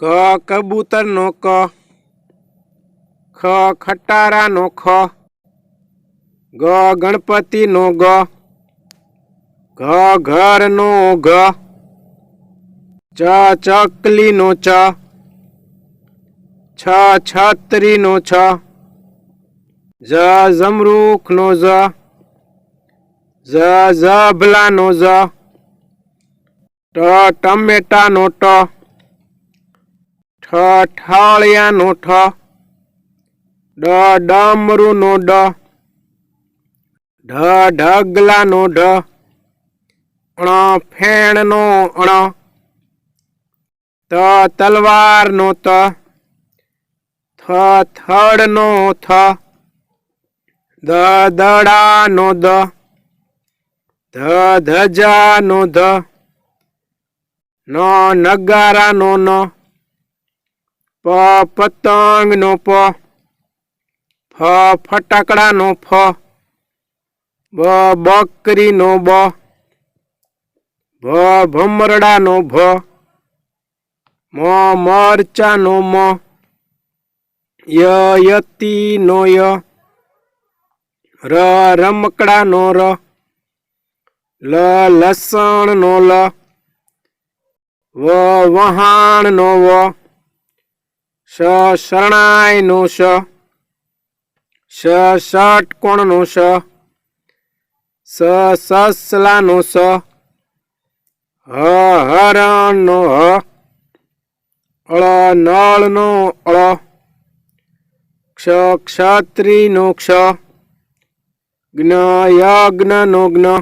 ક કબૂતર નો ક, ખ ખટારા નો ખ, ગ ગણપતિ નો ગ, ઘ ઘર નો ઘ, ચ ચકલી નો ચ, છ છત્રી નો છ, જ જમરૂખ નો જ, જ ઝબલા નો જ, ટ ટમેટા નો ટ, ઠ ઠાળિયા નો ઠ, ડ ડમરૂ નો ડ, ઢ ઢગલા નો ઢ, ણ ફેણ નો ણ, ત તલવાર નો ત, થ થડ નો થ, દ દડા નો દ, ધ ધજા નો ધ, ન નગારા નો ન, પ પતંગ નો પ, ફ ફટાકડા નો ફ, બ બકરી નો બ, ભ ભમરડા નો ભ, મ મરચા નો મ, ય યતી નો ય, ર રમકડા નો ર, લ લસણ નો લ, વ વહાણ નો વ, શ શરણાઈ નો શ, શ ષટકોણ નો શ, સ સસલા નો સ, હ હરણ નો હ, અળ નળ નો અળ, ક્ષ ક્ષત્રી નો ક્ષ, જ્ઞ યજ્ઞ નો જ્ઞ,